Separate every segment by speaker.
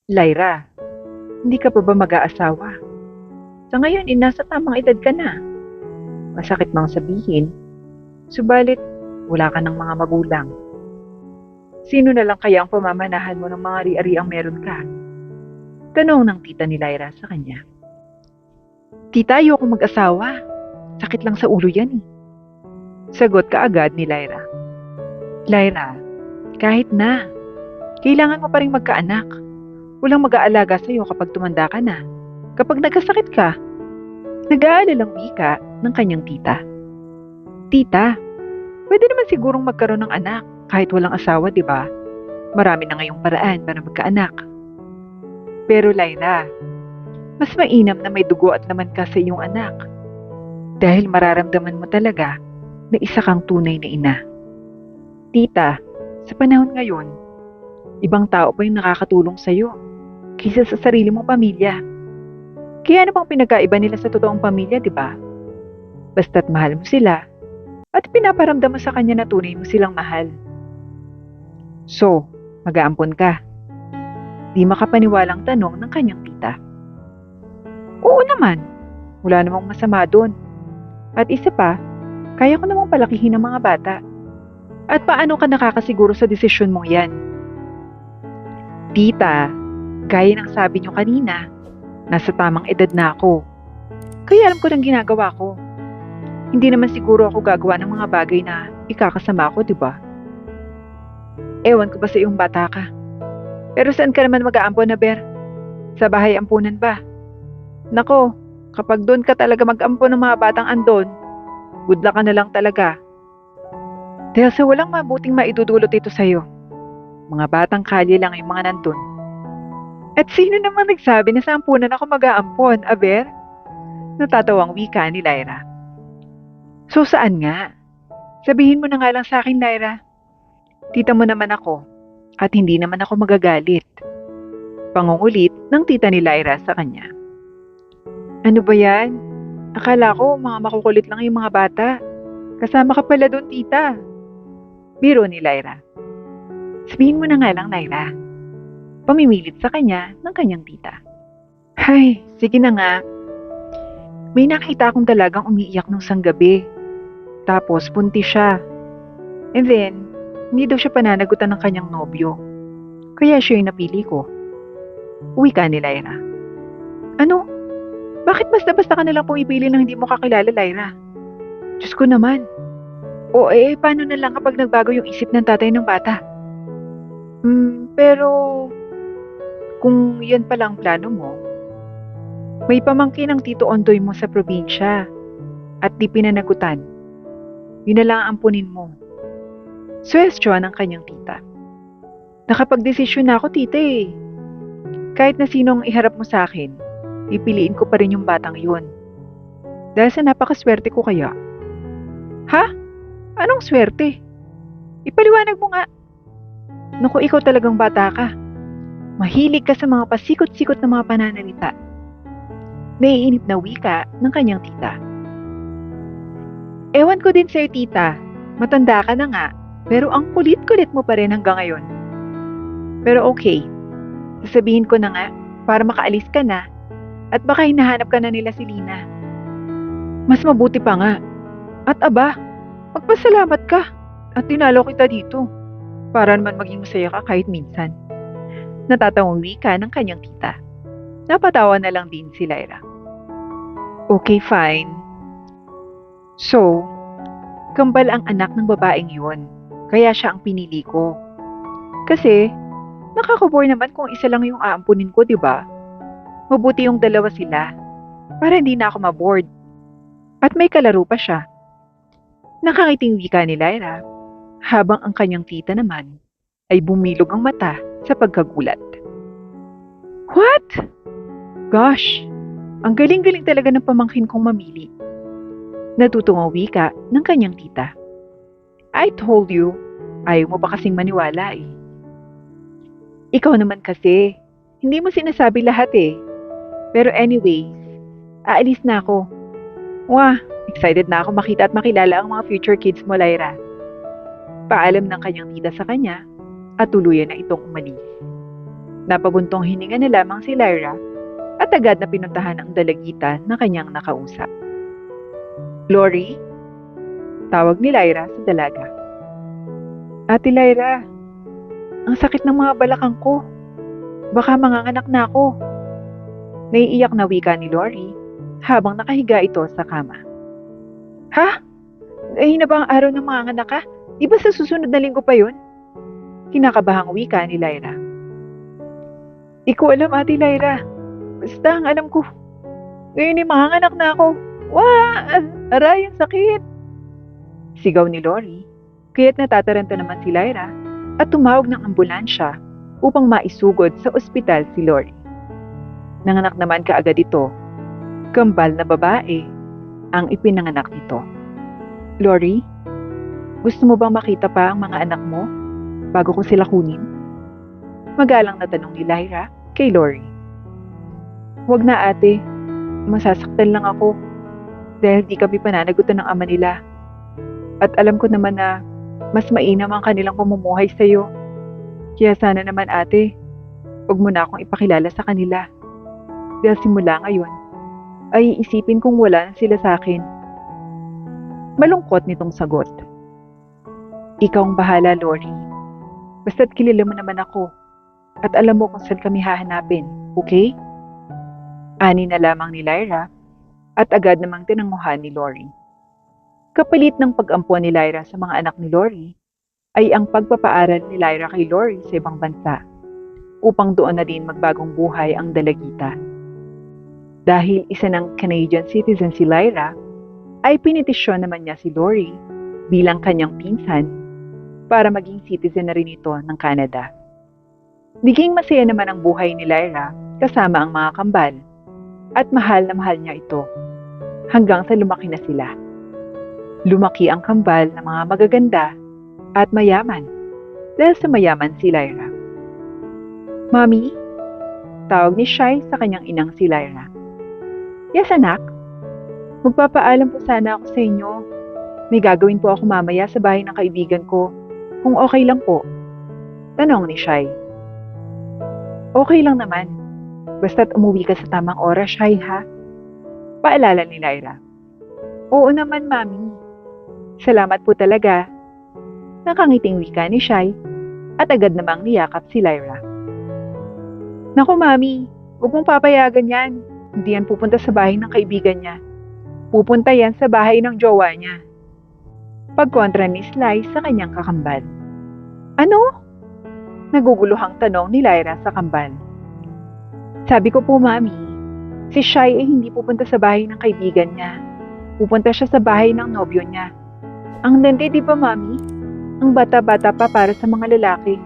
Speaker 1: Lyra, hindi ka pa ba mag-aasawa? Sa ngayon, nasa tamang edad ka na. Masakit mang sabihin, subalit wala ka ng mga magulang. Sino na lang kaya ang pamamanahan mo ng mga ari-ariang meron ka? Tanong ng tita ni Lyra sa kanya. Tita, ayoko mag-asawa. Sakit lang sa ulo yan eh. Sagot kaagad ni Lyra. Lyra, kahit na. Kailangan mo pa rin magkaanak. Walang mag-aalaga sa'yo kapag tumanda ka na. Kapag nagkasakit ka, nag-aalalang wika ng kanyang tita. Tita, pwede naman sigurong magkaroon ng anak kahit walang asawa, di ba? Marami na ngayong paraan para magkaanak. Pero Lyra, mas mainam na may dugo at laman ka sa iyong anak. Dahil mararamdaman mo talaga na isa kang tunay na ina. Tita, sa panahon ngayon, ibang tao pa yung nakakatulong sa'yo kaysa sa sarili mong pamilya. Kaya ano bang pinagkaiba nila sa totoong pamilya, di ba? Basta't mahal mo sila at pinaparamdam mo sa kanya na tunay mo silang mahal. So, mag-aampon ka? Di makapaniwalang tanong ng kanyang tita. Oo naman, wala namang masama doon. At isa pa, kaya ko namang palakihin ng mga bata. At paano ka nakakasiguro sa desisyon mong yan? Tita, gaya ng sabi niyo kanina, nasa tamang edad na ako. Kaya alam ko ng ginagawa ko. Hindi naman siguro ako gagawa ng mga bagay na ikakasama ko, di ba? Ewan ko ba sa iyong bata ka? Pero saan ka naman mag-aampon na, Ber? Sa bahay ampunan ba? Nako, kapag doon ka talaga mag-ampon ng mga batang andon, good luck ka na lang talaga. Dahil sa walang mabuting maidudulot ito sa'yo, mga batang kalye lang yung mga nandun. At sino naman nagsabi na sa ampunan ako mag-aampon, Aber? Natatawang wika ni Lyra. So saan nga? Sabihin mo na nga lang sa akin, Lyra. Tita mo naman ako, at hindi naman ako magagalit. Pangungulit ng tita ni Lyra sa kanya. Ano ba yan? Akala ko mga makukulit lang yung mga bata. Kasama ka pala doon, tita. Biro ni Lyra. Sabihin mo na nga lang, Lyra. Pamimilit sa kanya ng kanyang tita. Hay, sige na nga. May nakita akong dalagang umiiyak nung sanggabi. Tapos punti siya. And then, hindi daw siya pananagutan ng kanyang nobyo. Kaya siya yung napili ko. Uwi ka ni Lyra. Ano? Bakit basta-basta ka nalang pumipili ng hindi mo kakilala, Lyra? Diyos ko naman. O paano na lang kapag nagbago yung isip ng tatay ng bata? Pero kung yan palang plano mo, may pamangkin ang Tito Ondoy mo sa probinsya at di pinanagutan. Yun na lang ang ampunin mo. Suwestyon ng kanyang tita. Nakapagdesisyon na ako, tita eh. Kahit na sinong iharap mo sa akin, pipiliin ko pa rin yung batang yun. Dahil sa napakaswerte ko kaya. Ha? Anong swerte? Ipaliwanag mo nga. Naku, ikaw talagang bata ka. Mahilig ka sa mga pasikot-sikot na mga pananalita. Naiinip na wika ng kanyang tita. Ewan ko din sa'yo, tita. Matanda ka na nga, pero ang kulit-kulit mo pa rin hanggang ngayon. Pero okay, sasabihin ko na nga para makaalis ka na at baka hinahanap ka na nila si Lina. Mas mabuti pa nga. At aba, magpasalamat ka at tinalo kita dito para naman maging masaya ka kahit minsan. Natatawang wika ng kanyang tita. Napatawa na lang din si Lyra. Okay, fine. So, kambal ang anak ng babaeng yun, kaya siya ang pinili ko. Kasi, nakaka-bore naman kung isa lang yung aampunin ko, di ba? Mabuti yung dalawa sila, para hindi na ako mabored. At may kalaro pa siya. Nakangiting wika ni Lyra, habang ang kanyang tita naman ay bumilog ang mata sa pagkagulat. What? Gosh, ang galing-galing talaga ng pamangkin kong mamili. Natutungong wika ng kanyang tita. I told you, ayaw mo pa kasing maniwala eh. Ikaw naman kasi, hindi mo sinasabi lahat eh. Pero anyways, aalis na ako. Wah, excited na ako makita at makilala ang mga future kids mo, Lyra. Paalam ng kanyang tita sa kanya at tuluyan na itong umalis. Napabuntong hininga na lamang si Lyra at agad na pinuntahan ang dalagita na kanyang nakausap. Lori? Tawag ni Lyra sa dalaga. Ate Lyra, ang sakit ng mga balakang ko. Baka manganganak na ako. Naiiyak na wika ni Lori habang nakahiga ito sa kama. Ha? Ay na ba ang araw ng manganganak ka? Di ba sa susunod na linggo pa yun? Kinakabahang wika ni Lyra. Di ko alam, Ate Lyra. Basta ang alam ko, ngayon ay manganganak na ako. Wah! Aray, ang sakit! Sigaw ni Lori, kaya't natataranta naman si Lyra at tumawag ng ambulansya upang maisugod sa ospital si Lori. Nanganak naman kaagad ito. Kambal na babae ang ipinanganak nito. Lori, gusto mo bang makita pa ang mga anak mo bago ko sila kunin? Magalang na tanong ni Lyra kay Lori. Huwag na ate, masasaktan lang ako dahil di kami pananagutan ng ama nila. At alam ko naman na mas mainam ang kanilang pamumuhay sa iyo. Kaya sana naman ate, huwag mo na akong ipakilala sa kanila. Dahil simula ngayon, ay iisipin kong wala na sila sa akin. Malungkot nitong sagot. Ikaw ang bahala, Lori. Basta't kilala mo naman ako at alam mo kung saan kami hahanapin, okay? Ani na lamang ni Lyra at agad namang tinanguhan ni Lori. Kapalit ng pag-ampon ni Lyra sa mga anak ni Lori ay ang pagpapaaral ni Lyra kay Lori sa ibang bansa upang doon na din magbagong buhay ang dalagita. Dahil isa ng Canadian citizen si Lyra, ay pinitisyon naman niya si Lori bilang kanyang pinsan para maging citizen na rin ito ng Canada. Naging masaya naman ang buhay ni Lyra kasama ang mga kambal at mahal na mahal niya ito hanggang sa lumaki na sila. Lumaki ang kambal na mga magaganda at mayaman dahil sa mayaman si Lyra. Mami, tawag ni Shai sa kanyang inang si Lyra. Yes, anak. Magpapaalam po sana ako sa inyo. May gagawin po ako mamaya sa bahay ng kaibigan ko. Kung okay lang po. Tanong ni Shai. Okay lang naman. Basta't umuwi ka sa tamang oras, Shai, ha? Paalala ni Lyra. Oo naman, Mami. Salamat po talaga. Nakangiting wika ni Shai at agad namang niyakap si Lyra. Naku, Mami. Huwag mong papayagan yan. Hindi yan pupunta sa bahay ng kaibigan niya. Pupunta yan sa bahay ng jowa niya. Pagkontra ni Sly sa kanyang kakambal. Ano? Naguguluhang tanong ni Lyra sa kambal. Sabi ko po, Mami, si Shai ay hindi pupunta sa bahay ng kaibigan niya. Pupunta siya sa bahay ng nobyo niya. Ang landi, di ba, Mami? Ang bata-bata pa para sa mga lalaki.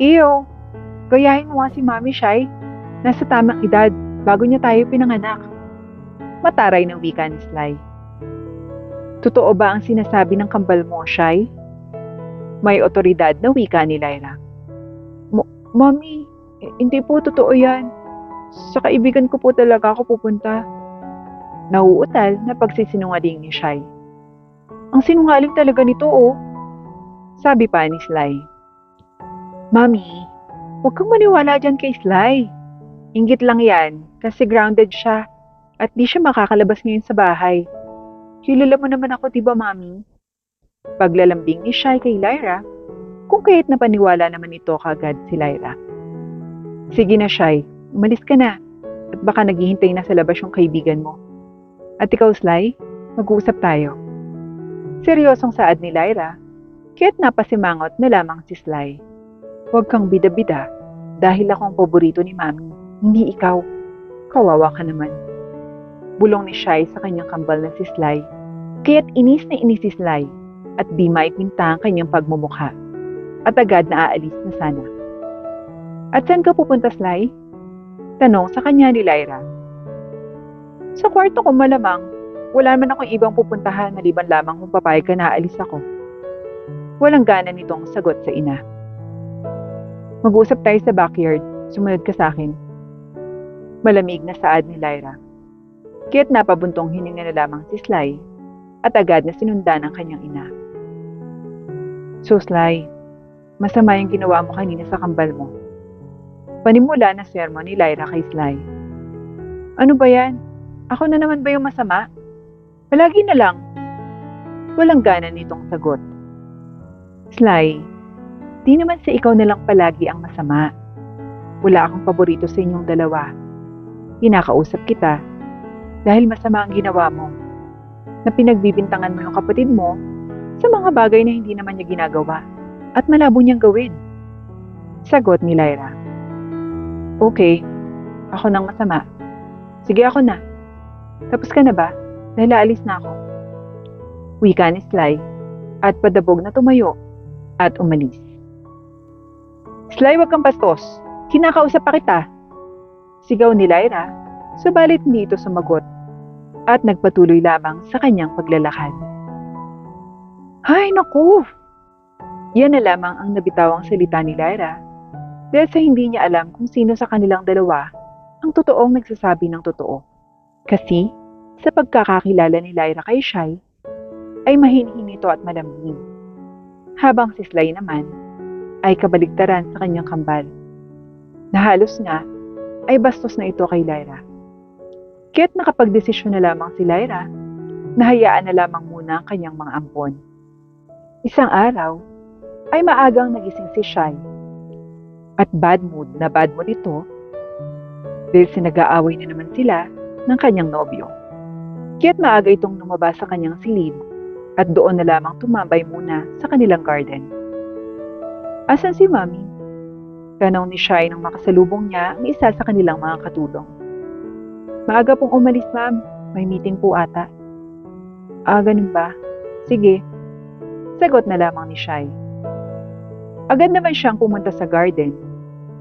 Speaker 1: Iyo, gayahin mo nga si Mami Shai. Nasa tamang edad bago niya tayo pinanganak. Mataray ng wika ni Sly. Totoo ba ang sinasabi ng kambal mo, Shai? May otoridad na wika ni Lyra. Mami, hindi po totoo yan. Sa kaibigan ko po talaga ako pupunta. Nauutal na pagsisinungaling ni Shai. Ang sinungaling talaga nito, oh. Sabi pa ni Sly. Mami, huwag kang maniwala dyan kay Sly. Inggit lang yan kasi grounded siya at di siya makakalabas ngayon sa bahay. Kilala mo naman ako, diba, Mami? Paglalambing ni Shai kay Lyra, kung kaya't napaniwala naman ito kagad si Lyra. Sige na, Shai, umalis ka na at baka naghihintay na sa labas yung kaibigan mo. At ikaw, Sly, mag-uusap tayo. Seryosong saad ni Lyra, kaya't napasimangot na lamang si Sly. Huwag kang bida-bida dahil ako ang paborito ni Mami, hindi ikaw. Kawawa ka naman. Bulong ni Shai sa kanyang kambal na si Sly, kaya't inis na inis si Sly at di maipinta ang kanyang pagmumukha at agad na aalis na sana. At saan ka pupunta, Sly? Tanong sa kanya ni Lyra. Sa kwarto ko malamang. Wala naman akong ibang pupuntahan maliban lamang kung papayag ka na aalis ako. Walang gana nitong sagot sa ina. Mag-uusap tayo sa backyard. Sumunod ka sa akin. Malamig na saad ni Lyra. Kaya't napabuntong hininga na lamang si Sly at agad na sinundan ng kanyang ina. So Sly, masama yung ginawa mo kanina sa kambal mo. Panimula na sermon ni Lyra kay Sly. Ano ba yan? Ako na naman ba yung masama? Palagi na lang. Walang gana nitong sagot. Sly, di naman sa ikaw na lang palagi ang masama. Wala akong paborito sa inyong dalawa. Kinakausap kita dahil masama ang ginawa mo na pinagbibintangan mo yung kapatid mo sa mga bagay na hindi naman niya ginagawa at malabo niyang gawin. Sagot ni Lyra. Okay, ako nang masama. Sige ako na. Tapos ka na ba? Dahil aalis na ako. Wika ni Sly at padabog na tumayo at umalis. Sly, wag kang bastos. Kinakausap pa kita. Sigaw ni Lyra, subalit hindi ito sumagot at nagpatuloy lamang sa kanyang paglalakad. Ay, naku! Yan na lamang ang nabitawang salita ni Lyra dahil sa hindi niya alam kung sino sa kanilang dalawa ang totoong nagsasabi ng totoo. Kasi sa pagkakakilala ni Lyra kay Shai ay mahinhin ito at malambing. Habang si Sly naman ay kabaligtaran sa kanyang kambal. Na halos nga ay bastos na ito kay Lyra. Kaya't nakapagdesisyon na lamang si Lyra na hayaan na lamang muna ang kanyang mga ampon. Isang araw ay maagang nagising si Shai at bad mood ito dahil sinag-aaway na naman sila ng kanyang nobyo. Kaya't maaga itong lumabas sa kanyang silid at doon na lamang tumambay muna sa kanilang garden. Asan si Mami? Tanong ni Shai nang makasalubong niya ang isa sa kanilang mga katulong. Maaga pong umalis, ma'am. May meeting po ata. Ah, ganun ba? Sige. Sagot na lamang ni Shai. Agad naman siyang pumunta sa garden.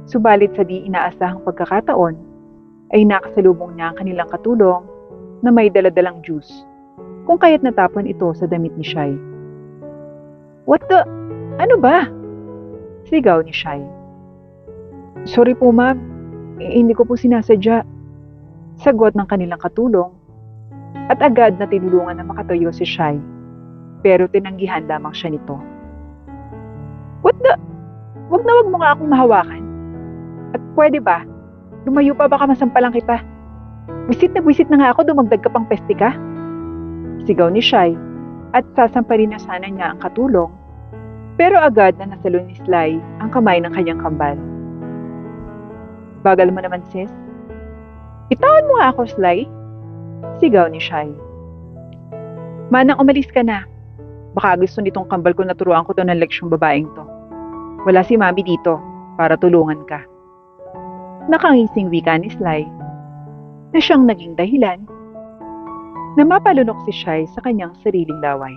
Speaker 1: Subalit sa di inaasahang pagkakataon, ay nakasalubong niya ang kanilang katulong na may daladalang juice, kung kaya't natapon ito sa damit ni Shai. What the? Ano ba? Sigaw ni Shai. Sorry po ma'am, hindi ko po sinasadya. Sagot ng kanilang katulong at agad na tinulungan na makatayo si Shai, pero tinanggihan lamang siya nito. What the? Wag mo nga akong mahawakan. At pwede ba? Lumayo pa, baka masampalan kita. Wisit na nga ako, dumagdag ka pang peste ka. Sigaw ni Shai at sasampalin na sana niya ang katulong, pero agad na nasalo ni Sly ang kamay ng kanyang kambal. Bagal mo naman sis. Itawan mo nga ako, Sly. Sigaw ni Shai. Manang umalis ka na. Baka gusto nitong kambal ko na turuan ko to ng leksyong babaeng to. Wala si Mami dito para tulungan ka. Nakangising wika ni Sly na siyang naging dahilan na mapalunok si Shai sa kanyang sariling laway.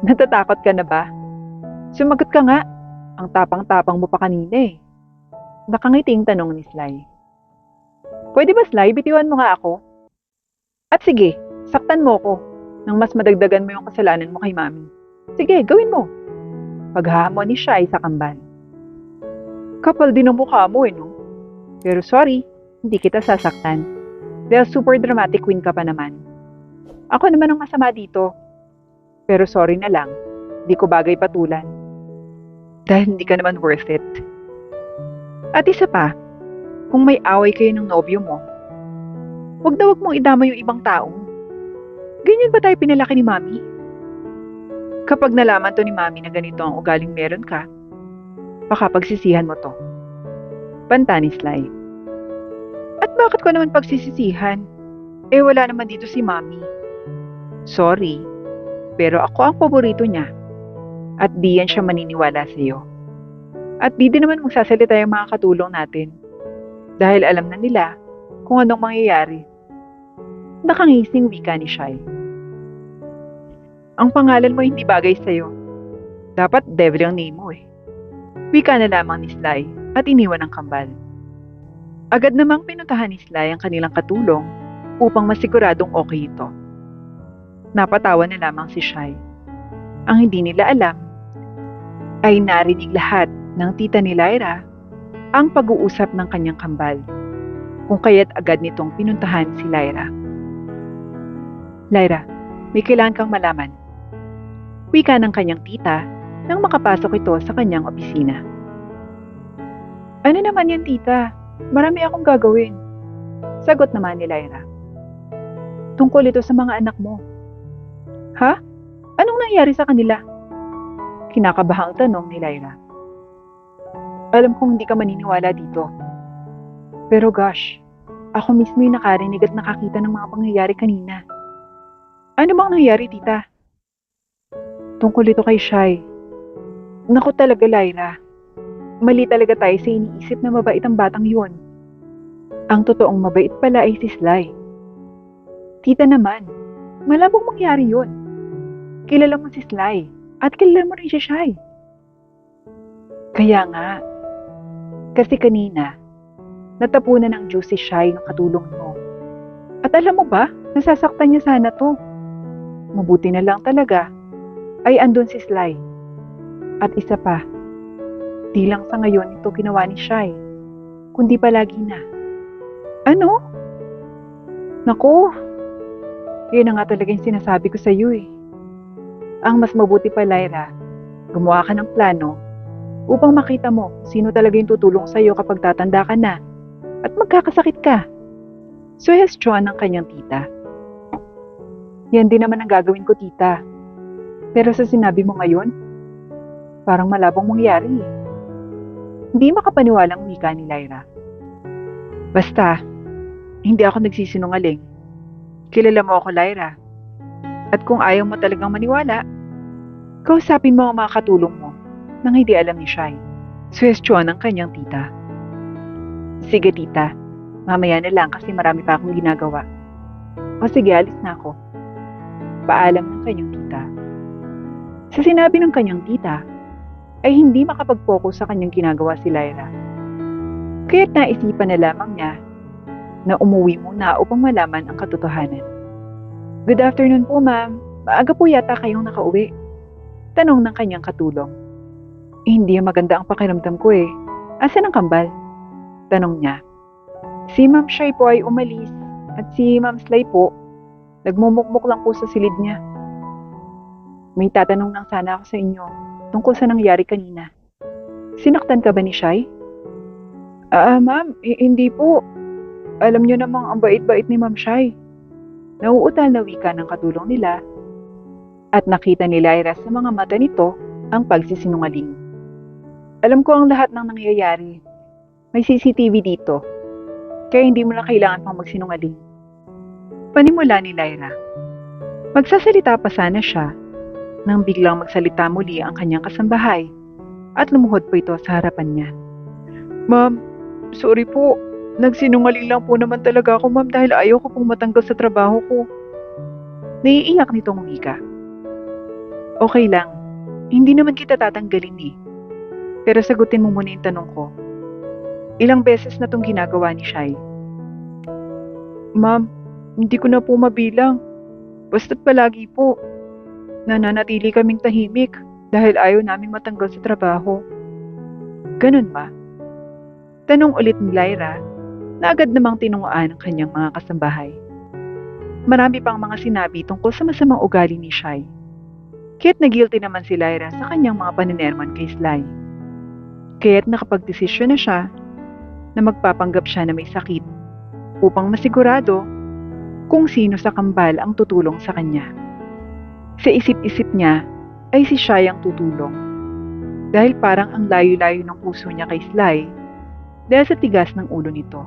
Speaker 1: Natatakot ka na ba? Sumagot ka nga. Ang tapang-tapang mo pa kanina eh. Nakangiting tanong ni Sly. Pwede ba Sly, bitiwan mo nga ako? At sige, saktan mo ko nang mas madagdagan mo yung kasalanan mo kay Mami. Sige, gawin mo. Paghahamon ni Shai sa kambal. Kapal din ang mukha mo eh, no? Pero sorry, hindi kita sasaktan. Dahil super dramatic queen ka pa naman. Ako naman ang masama dito. Pero sorry na lang, di ko bagay patulan. Dahil hindi ka naman worth it. At isa pa, kung may away kayo ng nobyo mo, wag mong idama yung ibang tao. Ganyan ba tayo pinalaki ni Mami? Kapag nalaman to ni Mami na ganito ang ugaling meron ka, baka pagsisihan mo to. Banta ni Sly. At bakit ko naman pagsisisihan? Eh wala naman dito si Mami. Sorry, pero ako ang paborito niya. At di yan siya maniniwala sa iyo. At di din naman magsasalita yung mga katulong natin. Dahil alam na nila kung anong mangyayari. Nakangising wika ni Shai. Ang pangalan mo hindi bagay sa'yo. Dapat devil ang name mo eh. Wika na lamang ni Sly at iniwan ang kambal. Agad namang pinuntahan ni Sly ang kanilang katulong upang masiguradong okay ito. Napatawa na lamang si Shai. Ang hindi nila alam ay narinig lahat ng tita ni Lyra ang pag-uusap ng kanyang kambal, kung kaya't agad nitong pinuntahan si Lyra. Lyra, may kailangan kang malaman. Wika ng kanyang tita nang makapasok ito sa kanyang opisina. Ano naman yan, tita? Marami akong gagawin. Sagot naman ni Lyra. Tungkol ito sa mga anak mo. Ha? Anong nangyari sa kanila? Kinakabahang tanong ni Lyra. Alam kong hindi ka maniniwala dito. Pero gosh, ako mismo yung nakarinig at nakakita ng mga pangyayari kanina. Ano bang nangyari, tita? Tungkol ito kay Shai. Naku talaga, Lyra. Mali talaga tayo sa iniisip na mabait ang batang yun. Ang totoong mabait pala ay si Sly. Tita naman, malabong mangyari yun. Kilala mo si Sly at kilala mo rin si Shai. Kaya nga, kasi kanina, natapunan ng Diyos si Shai ng katulong mo. At alam mo ba, nasasaktan niya sana to. Mabuti na lang talaga, ay andun si Sly. At isa pa, di lang sa ngayon ito ginawa ni Shai, kundi palagi na. Ano? Naku, yun na nga talaga yung sinasabi ko sa iyo eh. Ang mas mabuti pa, Lyra, gumawa ka ng plano upang makita mo sino talaga yung tutulong sa iyo kapag tatanda ka na at magkakasakit ka. Suhestyon ng kanyang tita. Yan din naman ang gagawin ko, tita. Pero sa sinabi mo ngayon, parang malabong mangyari eh. Hindi makapaniwalang wika ni Lyra. Basta, hindi ako nagsisinungaling. Kilala mo ako, Lyra. At kung ayaw mo talagang maniwala, kausapin mo ang mga katulong mo nang hindi alam ni Shai. Suhestyon ng kanyang tita. Sige, tita. Mamaya na lang kasi marami pa akong ginagawa. O sige, alis na ako. Paalam ng kanyang tita. Sa sinabi ng kanyang tita, ay hindi makapag-focus sa kanyang ginagawa si Lyra. Kaya't naisipan na lamang niya na umuwi muna upang malaman ang katotohanan. Good afternoon po, ma'am. Maaga po yata kayong nakauwi. Tanong ng kanyang katulong. Hindi maganda ang pakiramdam ko eh. Asan ang kambal? Tanong niya. Si Ma'am Shai po ay umalis at si Ma'am Sly po, nagmumukmuk lang po sa silid niya. May tatanong lang sana ako sa inyo tungkol sa nangyari kanina. Sinaktan ka ba ni Shai? Ma'am, hindi po. Alam niyo namang ang bait-bait ni Ma'am Shai. Nauutal na wika ng katulong nila at nakita ni Lyra sa mga mata nito ang pagsisinungaling. Alam ko ang lahat ng nangyayari. May CCTV dito. Kaya hindi mo na kailangan pang magsinungaling. Panimula ni Lyra. Magsasalita pa sana siya nang biglang magsalita muli ang kanyang kasambahay at lumuhod po ito sa harapan niya. Ma'am, sorry po. Nagsinungaling lang po naman talaga ako, ma'am, dahil ayaw ko pong matanggal sa trabaho ko. Naiiyak nitong wika. Okay lang. Hindi naman kita tatanggalin eh. Pero sagutin mo muna yung tanong ko. Ilang beses na tong ginagawa ni Shai? Ma'am, hindi ko na po mabilang. Basta't palagi po. Nananatili kaming tahimik dahil ayaw naming matanggal sa trabaho. Ganun ba? Tanong ulit ni Lyra na agad namang tinunguan ng kanyang mga kasambahay. Marami pang mga sinabi tungkol sa masamang ugali ni Shai. Kaya't na-guilty naman si Lyra sa kanyang mga paninerman kay Sly. Kaya't nakapagdesisyon na siya na magpapanggap siya na may sakit upang masigurado kung sino sa kambal ang tutulong sa kanya. Sa isip-isip niya ay si Shai ang tutulong dahil parang ang layo-layo ng puso niya kay Sly dahil sa tigas ng ulo nito.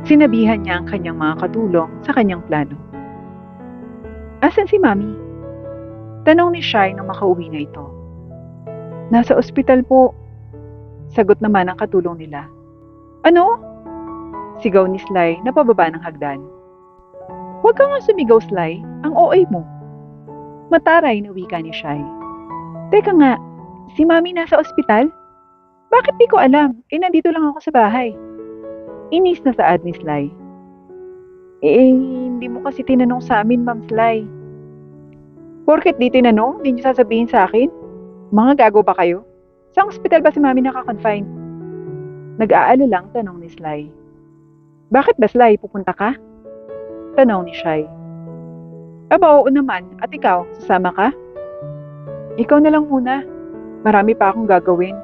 Speaker 1: Sinabihan niya ang kanyang mga katulong sa kanyang plano. Asan si Mami? Tanong ni Shai nang makauwi na ito. Nasa ospital po. Sagot naman ang katulong nila. Ano? Sigaw ni Sly na pababa ng hagdan. Huwag ka nga sumigaw, Sly. Ang OA mo. Mataray na wika ni Shai. Teka nga, si Mami nasa ospital? Bakit di ko alam? Nandito lang ako sa bahay. Inis na saad ni Sly. Hindi mo kasi tinanong sa amin, Ma'am Sly. Porket di tinanong, di niyo sasabihin sa akin? Mga gago ba kayo? Sa ospital ba si Mami naka-confine? Nag-aalalang tanong ni Sly. Bakit ba, Sly? Pupunta ka? Tanong ni Shai. Aba, oo naman. At ikaw, sasama ka? Ikaw na lang muna. Marami pa akong gagawin.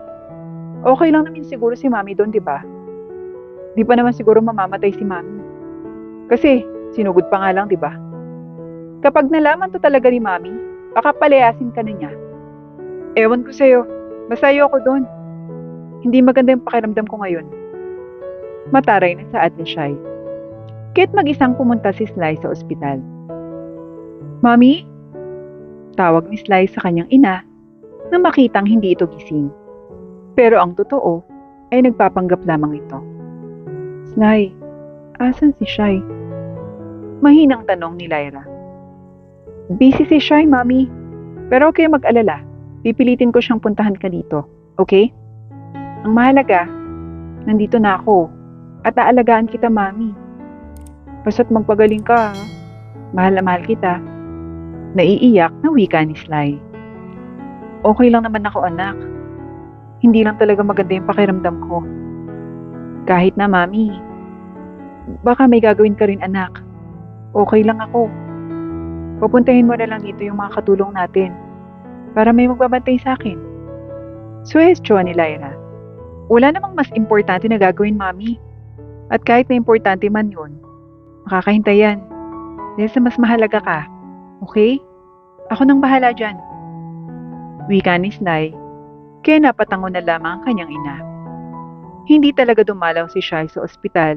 Speaker 1: Okay lang naman siguro si Mami doon, di ba? Di pa naman siguro mamamatay si Mami. Kasi, sinugod pa nga lang, di ba? Kapag nalaman to talaga ni Mami, baka palayasin ka na niya. Ewan ko sa'yo, basta ayoko doon. Hindi maganda yung pakiramdam ko ngayon. Mataray na saad ni Shai. Kahit mag-isang pumunta si Sly sa ospital. Mami? Tawag ni Sly sa kanyang ina nang makitang hindi ito gising. Pero ang totoo ay nagpapanggap lamang ito. Sly, asan si Shai? Mahinang tanong ni Lyra. Busy si Shai, Mami. Pero okay mag-alala. Pipilitin ko siyang puntahan ka dito. Okay? Ang mahalaga, nandito na ako. At aalagaan kita, Mami. Basta't magpagaling ka, ha? Mahal na mahal kita. Naiiyak na wika ni Sly. Okay lang naman ako, anak. Hindi lang talaga maganda yung pakiramdam ko. Kahit na, Mami. Baka may gagawin ka rin, anak. Okay lang ako. Pupuntahin mo na lang dito yung mga katulong natin para may magbabantay sa akin. Suhestyon ni Lyra. Wala namang mas importante na gagawin, Mami. At kahit na importante man yun, makakahintay yan. Dahil sa mas mahalaga ka. Okay? Ako nang bahala dyan. Wika ni Sly, kaya napatango na lamang ang kanyang ina. Hindi talaga dumalaw si Shai sa ospital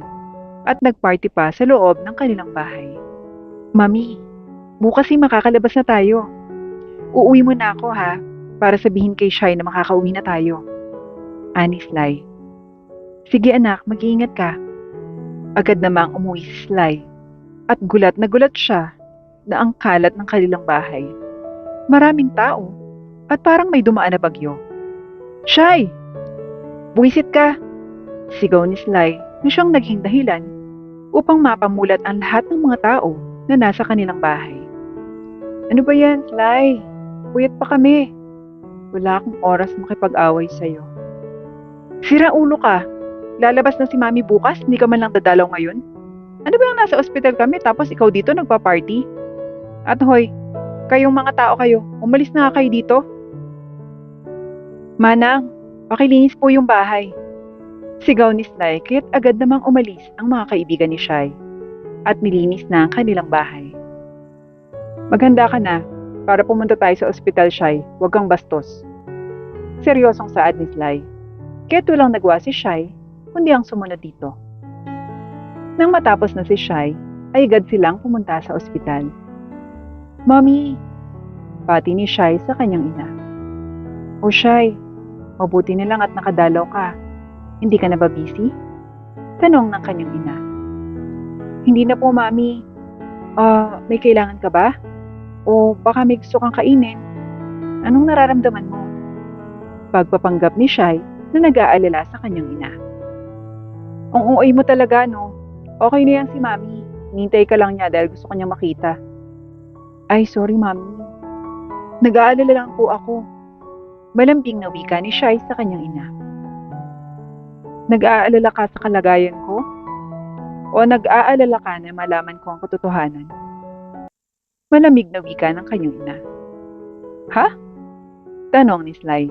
Speaker 1: at nagparty pa sa loob ng kanilang bahay. Mami, bukas makakalabas na tayo. Uuwi mo na ako, ha, para sabihin kay Shai na makakauwi na tayo. Ani Sly. Sige anak, mag-iingat ka. Agad namang umuwi si Sly at gulat na gulat siya na ang kalat ng kanilang bahay. Maraming tao at parang may dumaan na bagyo. Shai! Buwisit ka! Sigaw ni Sly na siyang naging dahilan upang mapamulat ang lahat ng mga tao na nasa kanilang bahay. Ano ba yan, Sly? Puyat pa kami. Wala akong oras makipag-away sa'yo. Sira ulo ka. Lalabas na si Mami bukas, hindi ka man lang dadalaw ngayon? Ano ba yung nasa ospital kami tapos ikaw dito nagpa-party? At hoy, kayong mga tao kayo, umalis na nga kayo dito. Manang, pakilinis po yung bahay. Sigaw ni Sly kaya't agad namang umalis ang mga kaibigan ni Shai at nilinis na ang kanilang bahay. Maghanda ka na para pumunta tayo sa ospital, Shai. Huwag kang bastos. Seryosong saad ni Sly. Kaya't walang nagwa si Shai kundi ang sumunod dito. Nang matapos na si Shai, ay agad silang pumunta sa ospital. Mommy! Pati ni Shai sa kanyang ina. O Shai, mabuti na lang at nakadalaw ka. Hindi ka na ba busy? Tanong ng kanyang ina. Hindi na po, Mami. May kailangan ka ba? O baka may gusto kang kainin? Anong nararamdaman mo? Pagpapanggap ni Shai na nag-aalala sa kanyang ina. Ang uoy mo talaga, no? Okay na yan si Mami. Nintay ka lang niya dahil gusto kanya makita. Ay, sorry, Mami. Nag-aalala lang po ako. Malambing na wika ni Shai sa kanyang ina. Nag-aalala ka sa kalagayan ko? O nag-aalala ka na malaman ko ang katotohanan? Malamig na wika ng kanyang ina. Ha? Tanong ni Sly.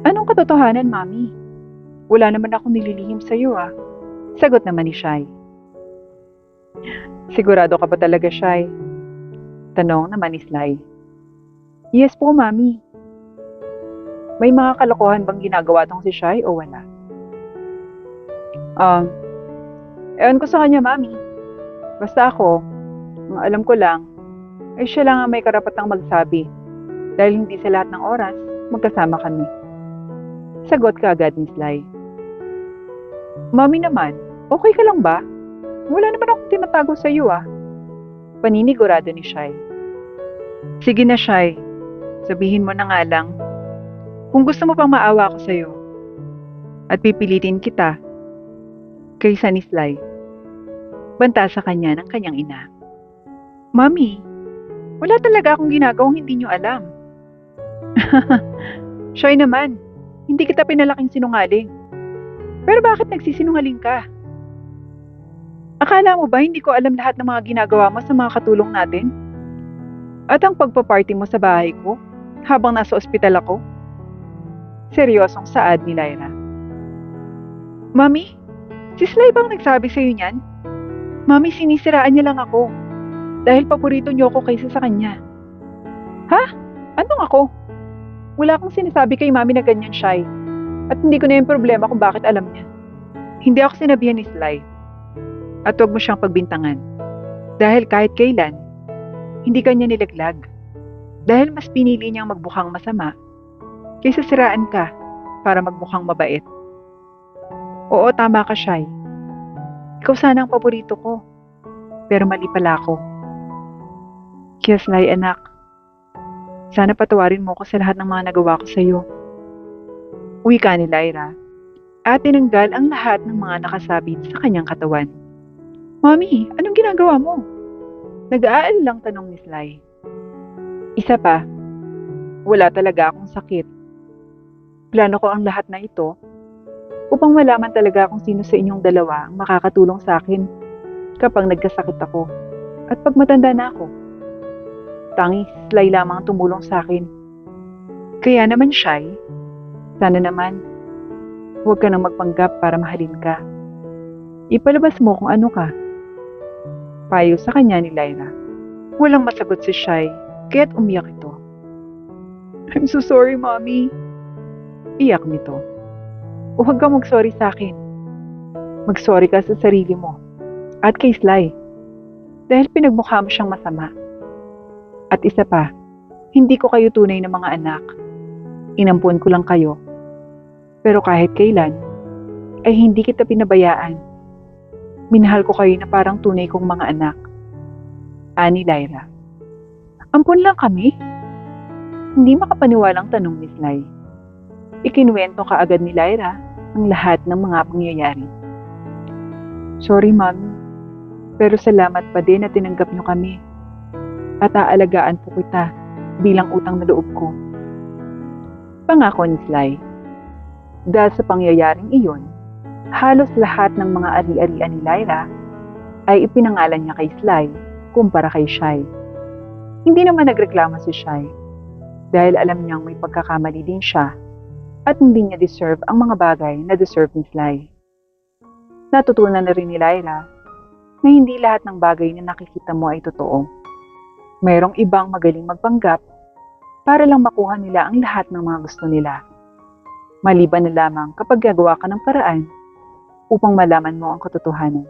Speaker 1: Anong katotohanan, Mami? Wala naman akong nililihim sa iyo, ah. Sagot naman ni Shai. Sigurado ka ba talaga, Shai? Tanong naman ni Sly. Yes po, Mami. May mga kalokohan bang ginagawa tong si Shai o wala? Ewan ko sa kanya, Mami. Basta ako, ang alam ko lang, ay siya lang ang may karapatang magsabi dahil hindi sa lahat ng oras magkasama kami. Sagot ka agad ni Sly. Mami naman, okay ka lang ba? Wala naman akong tinatago sa iyo, ah. Paninigurado ni Shai. Sige na, Shai. Sabihin mo na nga lang. Kung gusto mo pang maawa ko sa iyo at pipilitin kita kaysa ni Sly. Banta sa kanya ng kanyang ina. Mami, wala talaga akong ginagawang hindi niyo alam. Shai naman, hindi kita pinalaking sinungaling. Pero bakit nagsisinungaling ka? Akala mo ba hindi ko alam lahat ng mga ginagawa mo sa mga katulong natin? At ang pagpaparty mo sa bahay ko habang nasa ospital ako? Seryosong saad ni Lyra. Mami, si Sly bang nagsabi sa'yo niyan? Mami, sinisiraan niya lang ako. Dahil paborito niyo ako kaysa sa kanya. Ha? Anong ako? Wala akong sinasabi kay Mami na ganyan siya. At hindi ko na yung problema kung bakit alam niya. Hindi ako sinabihan ni Sly. At huwag mo siyang pagbintangan. Dahil kahit kailan, hindi kanya nilaglag. Dahil mas pinili niyang magmukhang masama kaysa siraan ka para magmukhang mabait. Oo, tama ka, Shai. Ikaw sana ang paborito ko. Pero mali pala ako. Kaya Sly, anak, sana patawarin mo ko sa lahat ng mga nagawa ko sa iyo. Wika ni Lyra at tinanggal ang lahat ng mga nakasabit sa kanyang katawan. Mami, anong ginagawa mo? Nag-aalilang tanong ni Sly. Isa pa, wala talaga akong sakit. Plano ko ang lahat na ito upang malaman talaga kung sino sa inyong dalawa ang makakatulong sa akin kapag nagkasakit ako at pag matanda na ako. Tanging si Sly lamang ang tumulong sa akin. Kaya naman, Shai, sana naman, huwag ka nang magpanggap para mahalin ka. Ipalabas mo kung ano ka. Payo sa kanya ni Lyra. Walang masagot si Shai, kaya't umiyak ito. I'm so sorry, Mommy. Iyak nito. Huwag kang mag-sorry sa akin. Mag-sorry ka sa sarili mo. At kay Sly. Dahil pinagmukha mo siyang masama. At isa pa, hindi ko kayo tunay na mga anak. Inampun ko lang kayo. Pero kahit kailan, ay hindi kita pinabayaan. Minahal ko kayo na parang tunay kong mga anak. Ani Lyra. Ampun lang kami? Hindi makapaniwalang tanong ni Sly. Ikinuwento kaagad ni Lyra ang lahat ng mga pangyayari. Sorry, Mami. Pero salamat pa din na tinanggap niyo kami. At aalagaan po kita bilang utang na loob ko. Pangako ni Sly. Dahil sa pangyayaring iyon, halos lahat ng mga ari-arian ni Lyra ay ipinangalan niya kay Sly kumpara kay Shai. Hindi naman nagreklamo si Shai dahil alam niyang may pagkakamali din siya at hindi niya deserve ang mga bagay na deserve ni Sly. Natutunan na rin ni Lyra na hindi lahat ng bagay na nakikita mo ay totoo. Mayroong ibang magaling magpanggap para lang makuha nila ang lahat ng mga gusto nila. Maliban na lamang kapag gagawa ka ng paraan upang malaman mo ang katotohanan.